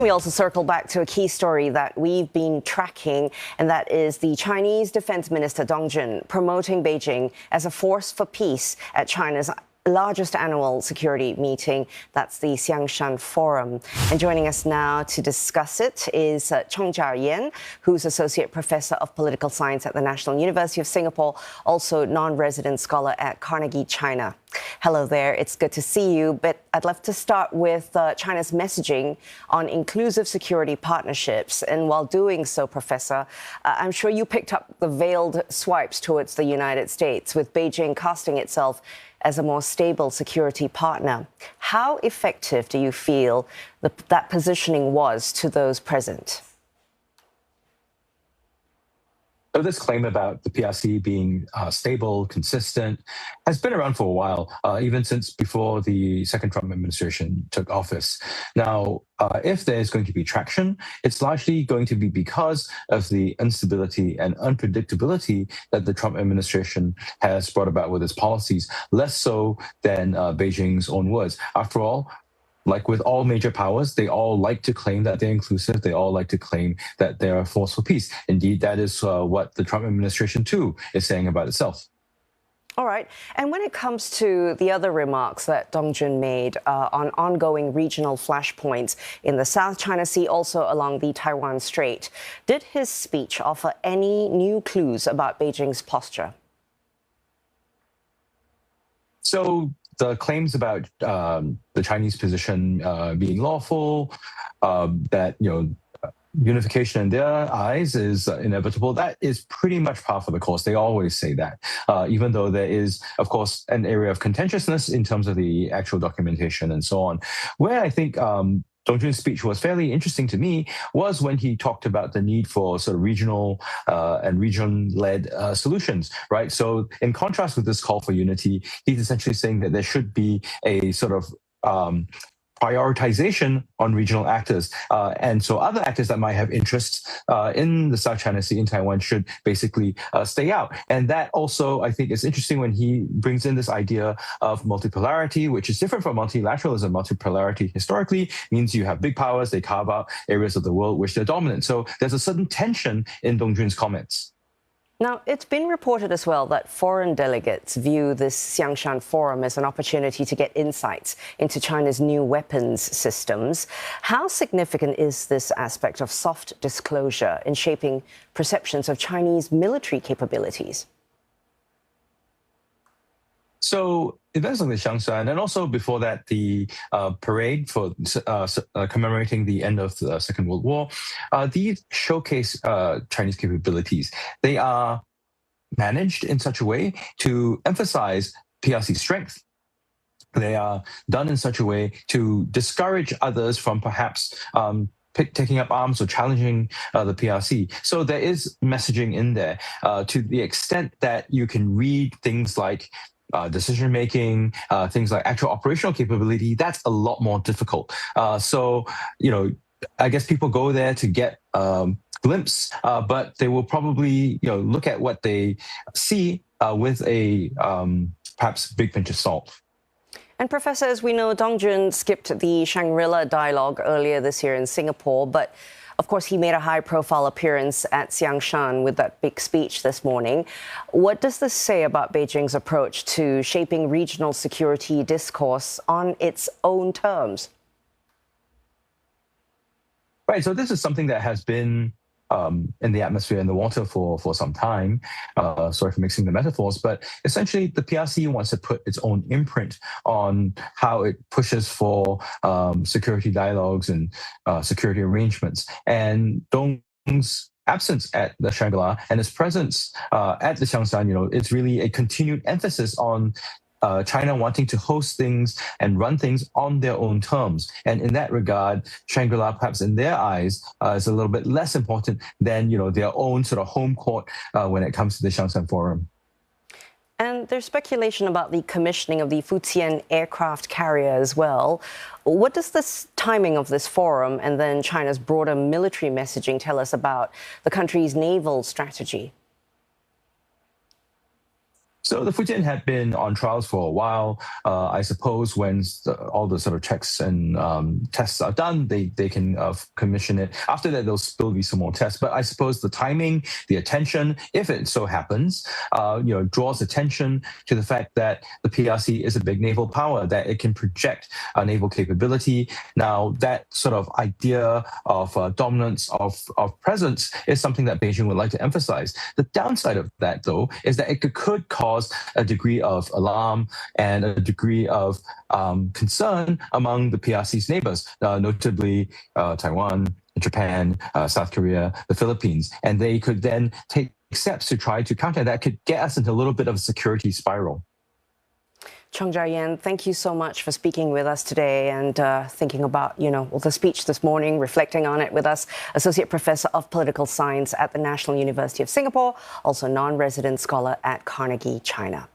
We also circle back to a key story that we've been tracking, and that is the Chinese Defense Minister Dong Jun promoting Beijing as a force for peace at China's largest annual security meeting. That's the Xiangshan Forum. And joining us now to discuss it is Chong Ja Ian, who's Associate Professor of Political Science at the National University of Singapore, also non-resident scholar at Carnegie China. Hello there, it's good to see you, but I'd love to start with China's messaging on inclusive security partnerships. And while doing so, Professor, I'm sure you picked up the veiled swipes towards the United States, with Beijing casting itself as a more stable security partner. How effective do you feel that positioning was to those present? So this claim about the PRC being stable, consistent, has been around for a while, even since before the second Trump administration took office. Now, if there's going to be traction, it's largely going to be because of the instability and unpredictability that the Trump administration has brought about with its policies, less so than Beijing's own words. After all, like with all major powers, they all like to claim that they're inclusive. They all like to claim that they're a force for peace. Indeed, that is what the Trump administration, too, is saying about itself. All right. And when it comes to the other remarks that Dong Jun made on ongoing regional flashpoints in the South China Sea, also along the Taiwan Strait, did his speech offer any new clues about Beijing's posture? So the claims about the Chinese position being lawful, that unification in their eyes is inevitable, that is pretty much par for the course. They always say that, even though there is, of course, an area of contentiousness in terms of the actual documentation and so on. Where I think Dong Jun's speech was fairly interesting to me was when he talked about the need for sort of regional and region-led solutions, right? So in contrast with this call for unity, he's essentially saying that there should be a sort of prioritization on regional actors. And so other actors that might have interests in the South China Sea, in Taiwan, should basically stay out. And that also, I think, is interesting when he brings in this idea of multipolarity, which is different from multilateralism. Multipolarity historically means you have big powers, they carve out areas of the world which they're dominant. So there's a certain tension in Dong Jun's comments. Now, it's been reported as well that foreign delegates view this Xiangshan Forum as an opportunity to get insights into China's new weapons systems. How significant is this aspect of soft disclosure in shaping perceptions of Chinese military capabilities? So events like the Xiangshan, and also before that, the parade for commemorating the end of the Second World War, these showcase Chinese capabilities. They are managed in such a way to emphasize PRC strength. They are done in such a way to discourage others from perhaps taking up arms or challenging the PRC. So there is messaging in there to the extent that you can read things like decision-making, things like actual operational capability. That's a lot more difficult. So, I guess people go there to get glimpse, but they will probably, look at what they see with a perhaps big pinch of salt. And Professor, as we know, Dong Jun skipped the Shangri-La Dialogue earlier this year in Singapore, but of course, he made a high-profile appearance at Xiangshan with that big speech this morning. What does this say about Beijing's approach to shaping regional security discourse on its own terms? Right, so this is something that has been in the atmosphere, in the water for some time. Sorry for mixing the metaphors, but essentially the PRC wants to put its own imprint on how it pushes for security dialogues and security arrangements. And Dong's absence at the Shangri-La and his presence at the Xiangshan, it's really a continued emphasis on China wanting to host things and run things on their own terms. And in that regard, Shangri-La, perhaps in their eyes, is a little bit less important than, their own sort of home court when it comes to the Xiangshan Forum. And there's speculation about the commissioning of the Fujian aircraft carrier as well. What does this timing of this forum and then China's broader military messaging tell us about the country's naval strategy? So the Fujian had been on trials for a while. I suppose when all the sort of checks and tests are done, they can commission it. After that, there'll still be some more tests. But I suppose the timing, the attention, if it so happens, draws attention to the fact that the PRC is a big naval power, that it can project a naval capability. Now, that sort of idea of dominance, of presence, is something that Beijing would like to emphasize. The downside of that, though, is that it could cause a degree of alarm and a degree of concern among the PRC's neighbors, notably Taiwan, Japan, South Korea, the Philippines. And they could then take steps to try to counter that. Could get us into a little bit of a security spiral. Chong Ja Ian, thank you so much for speaking with us today and thinking about, the speech this morning, reflecting on it with us. Associate Professor of Political Science at the National University of Singapore, also non-resident scholar at Carnegie China.